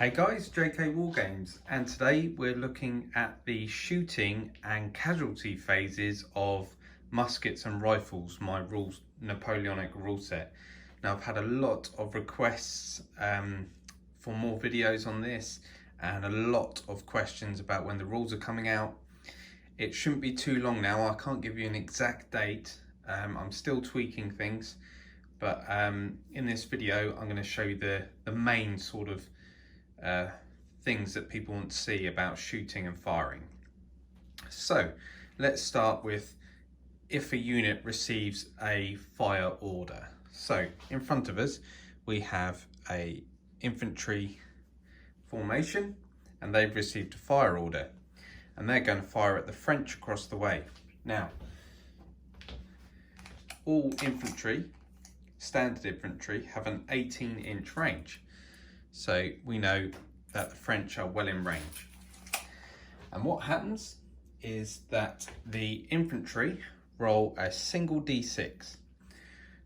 Hey guys, JK Wargames, and today we're looking at the shooting and casualty phases of Muskets and Rifles, my Napoleonic rule set. Now I've had a lot of requests for more videos on this and a lot of questions about when the rules are coming out. It shouldn't be too long now. I can't give you an exact date. I'm still tweaking things, but in this video I'm going to show you the main sort of things that people want to see about shooting and firing. So let's start with if a unit receives a fire order. So in front of us we have a infantry formation and they've received a fire order and they're going to fire at the French across the way. Now all infantry, standard infantry, have an 18-inch range. So we know that the French are well in range. And what happens is that the infantry roll a single d6.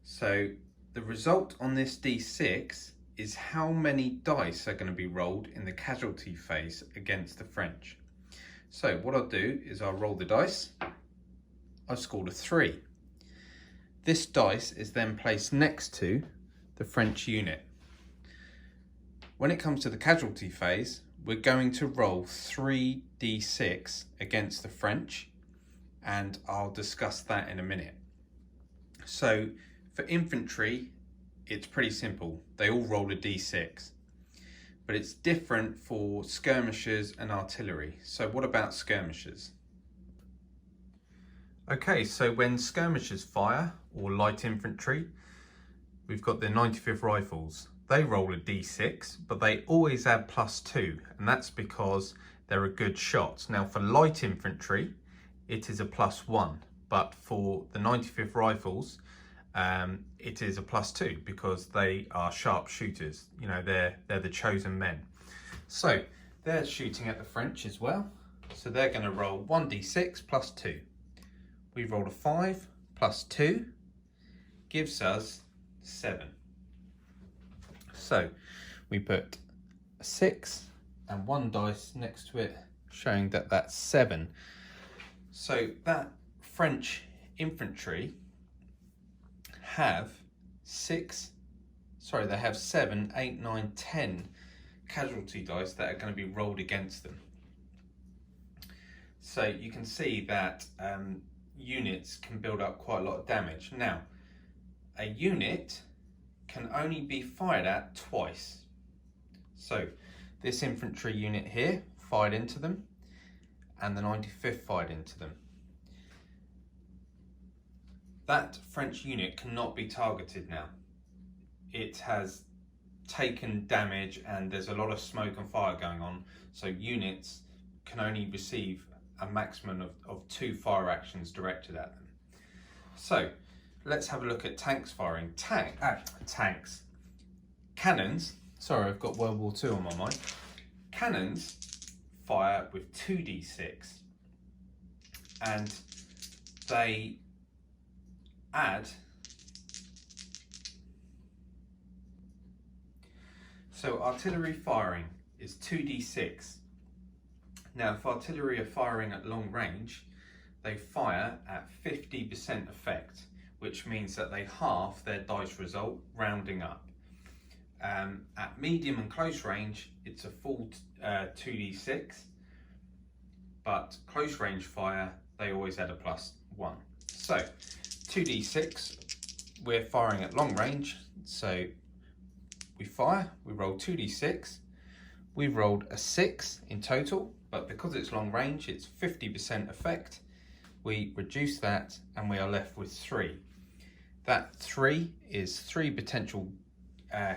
So the result on this d6 is how many dice are going to be rolled in the casualty phase against the French. So what I'll do is I'll roll the dice. I've scored a 3. This dice is then placed next to the French unit. When it comes to the casualty phase, we're going to roll 3d6 against the French, and I'll discuss that in a minute. So for infantry, it's pretty simple. They all roll a d6, but it's different for skirmishers and artillery. So what about skirmishers? Okay, so when skirmishers fire, or light infantry, we've got the 95th Rifles. They roll a d6, but they always add +2, and that's because they're a good shot. Now for light infantry, it is a +1, but for the 95th Rifles, it is a +2 because they are sharp shooters. You know, they're the chosen men. So they're shooting at the French as well. So they're going to roll 1d6 +2. We rolled a 5 +2 gives us 7. So we put a 6 and 1 dice next to it, showing that that's 7. So that French infantry have 7, 8, 9, 10 casualty dice that are going to be rolled against them. So you can see that units can build up quite a lot of damage. Now, a unit can only be fired at twice. So this infantry unit here fired into them, and the 95th fired into them. That French unit cannot be targeted now. It has taken damage and there's a lot of smoke and fire going on, so units can only receive a maximum of 2 fire actions directed at them. So let's have a look at tanks firing. Cannons, sorry, I've got World War II on my mind. Cannons fire with 2d6 and they add, so artillery firing is 2d6. Now if artillery are firing at long range, they fire at 50% effect, which means that they halve their dice result, rounding up. At medium and close range, it's a full 2d6, but close range fire, they always add a +1. So 2d6, we're firing at long range, so we fire, we roll 2d6, we've rolled a 6 in total, but because it's long range, it's 50% effect. We reduce that and we are left with 3. That 3 is 3 potential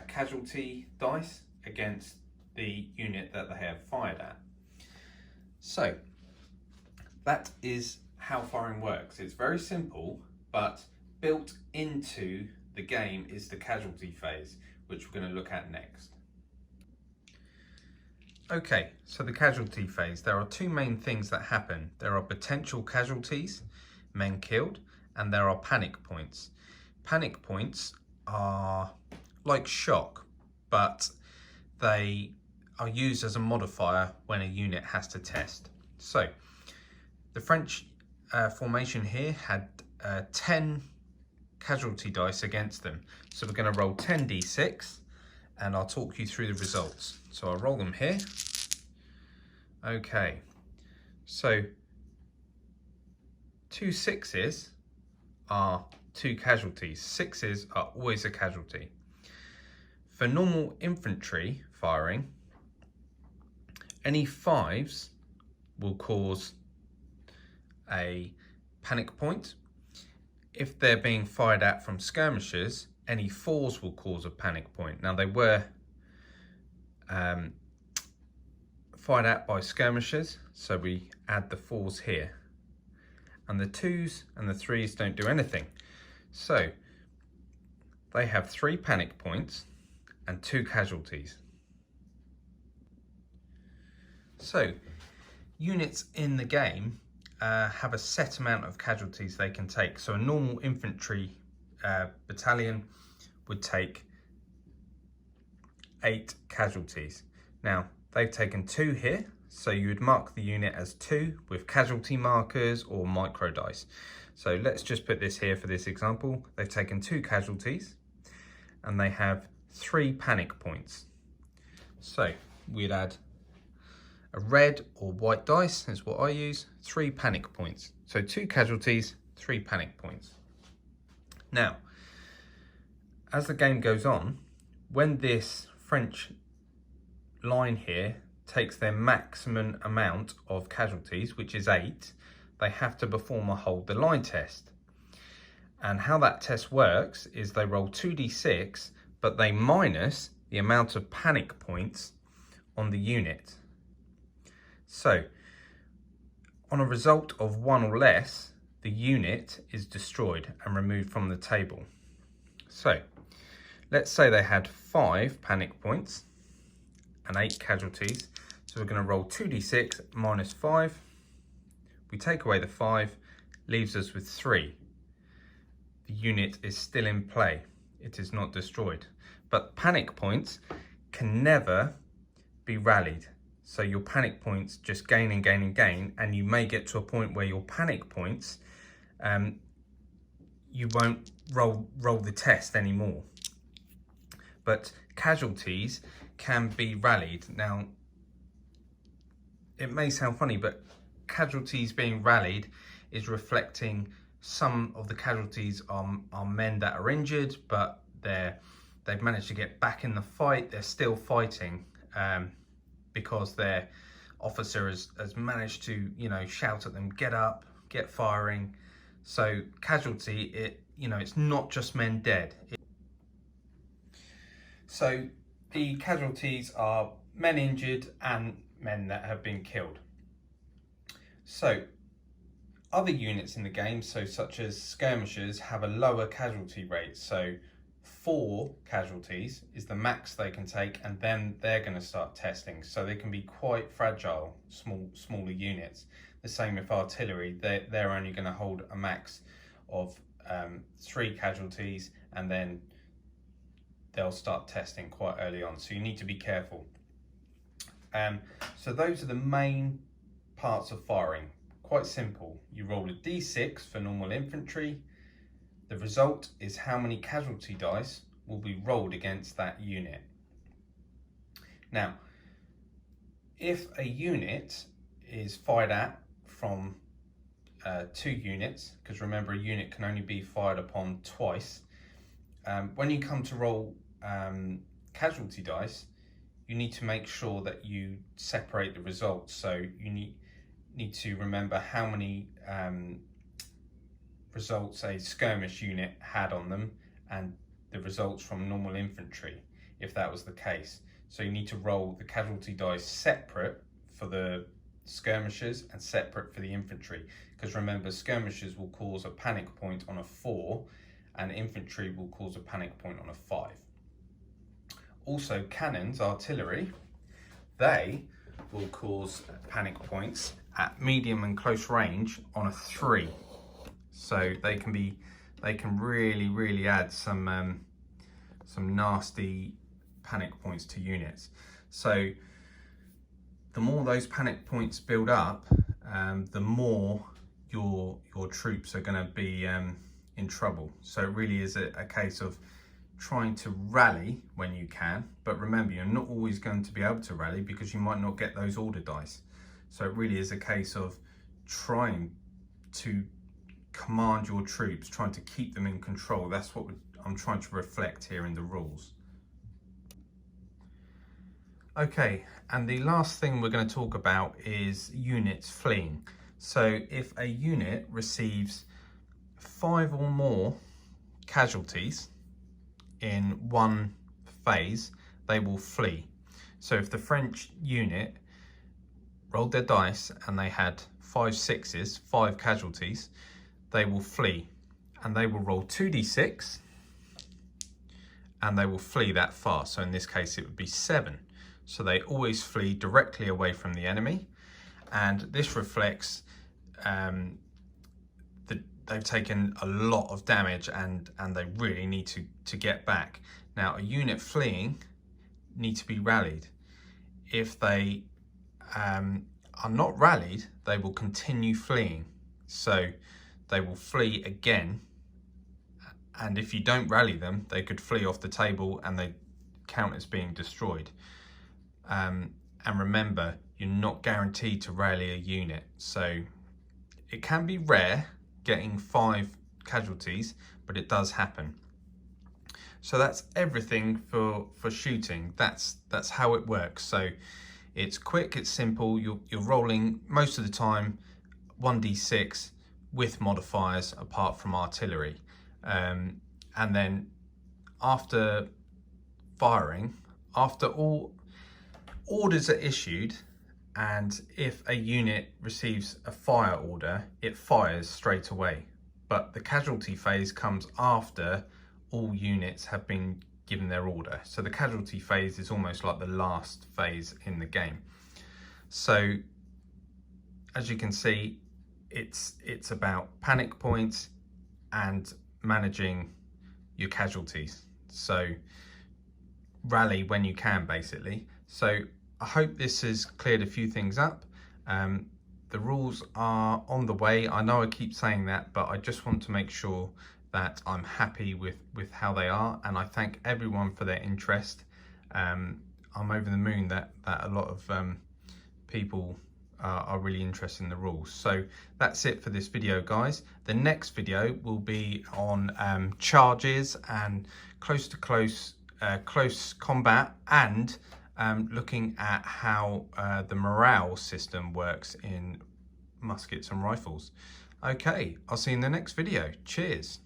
casualty dice against the unit that they have fired at. So that is how firing works. It's very simple, but built into the game is the casualty phase, which we're going to look at next. Okay, so the casualty phase, there are 2 main things that happen. There are potential casualties, men killed, and there are panic points. Panic points are like shock, but they are used as a modifier when a unit has to test. So the French formation here had 10 casualty dice against them. So we're going to roll 10d6 and I'll talk you through the results. So I'll roll them here. Okay, so 2 6s are 2 casualties. 6s are always a casualty. For normal infantry firing, any 5s will cause a panic point. If they're being fired at from skirmishers, any 4s will cause a panic point. Now they were fired at by skirmishers, so we add the 4s here. And the 2s and the 3s don't do anything. So they have 3 panic points and 2 casualties. So units in the game have a set amount of casualties they can take. So a normal infantry battalion would take 8 casualties. Now they've taken 2 here, so you would mark the unit as 2 with casualty markers or micro dice. So let's just put this here for this example. They've taken 2 casualties and they have 3 panic points. So we'd add a red or white dice, is what I use, 3 panic points. So 2 casualties, 3 panic points. Now, as the game goes on, when this French line here takes their maximum amount of casualties, which is 8, they have to perform a hold the line test. And how that test works is they roll 2d6, but they minus the amount of panic points on the unit. So on a result of 1 or less, the unit is destroyed and removed from the table. So let's say they had 5 panic points and 8 casualties. So we're going to roll 2d6 minus 5. We take away the 5, leaves us with 3. The unit is still in play. It is not destroyed. But panic points can never be rallied. So your panic points just gain and gain and gain, and you may get to a point where your panic points, you won't roll the test anymore. But casualties can be rallied. Now, it may sound funny, but casualties being rallied is reflecting some of the casualties are men that are injured, but they've managed to get back in the fight. They're still fighting because their officer has managed to, shout at them, get up, get firing. So casualty, it's not just men dead. So the casualties are men injured and men that have been killed. So other units in the game, such as skirmishers, have a lower casualty rate. So 4 casualties is the max they can take, and then they're going to start testing. So they can be quite fragile, smaller units. The same with artillery. They're only going to hold a max of 3 casualties, and then they'll start testing quite early on. So you need to be careful. So those are the main parts of firing. Quite simple. You roll a d6 for normal infantry. The result is how many casualty dice will be rolled against that unit. Now, if a unit is fired at from 2 units, because remember a unit can only be fired upon twice, when you come to roll casualty dice, you need to make sure that you separate the results. So you need to remember how many results a skirmish unit had on them and the results from normal infantry, if that was the case. So you need to roll the casualty dice separate for the skirmishers and separate for the infantry, because remember, skirmishers will cause a panic point on a 4 and infantry will cause a panic point on a 5. Also, cannons, artillery, they will cause panic points at medium and close range on a 3. So they can really add some nasty panic points to units. So the more those panic points build up, the more your troops are going to be in trouble. So it really is a case of trying to rally when you can, but remember, you're not always going to be able to rally because you might not get those order dice. So it really is a case of trying to command your troops, trying to keep them in control. That's what I'm trying to reflect here in the rules. Okay, and the last thing we're going to talk about is units fleeing. So if a unit receives 5 or more casualties in one phase, they will flee. So if the French unit rolled their dice and they had 5 6s, 5 casualties, they will flee, and they will roll 2d6 and they will flee that far. So in this case it would be 7. So they always flee directly away from the enemy, and this reflects that they've taken a lot of damage and they really need to get back. Now, a unit fleeing need to be rallied. If they are not rallied, they will continue fleeing. So they will flee again, and if you don't rally them, they could flee off the table and they count as being destroyed. And remember, you're not guaranteed to rally a unit, so it can be rare getting 5 casualties, but it does happen. So that's everything for shooting. That's how it works. So it's quick, it's simple. You're rolling most of the time 1d6 with modifiers apart from artillery, and then after firing, after all orders are issued, and if a unit receives a fire order, it fires straight away. But the casualty phase comes after all units have been given their order. So the casualty phase is almost like the last phase in the game. So as you can see, it's about panic points and managing your casualties. So rally when you can, basically. So I hope this has cleared a few things up. The rules are on the way. I know I keep saying that, but I just want to make sure that I'm happy with how they are, and I thank everyone for their interest. I'm over the moon that a lot of people are really interested in the rules. So that's it for this video, guys. The next video will be on charges and close combat, and looking at how the morale system works in Muskets and Rifles. Okay, I'll see you in the next video. Cheers.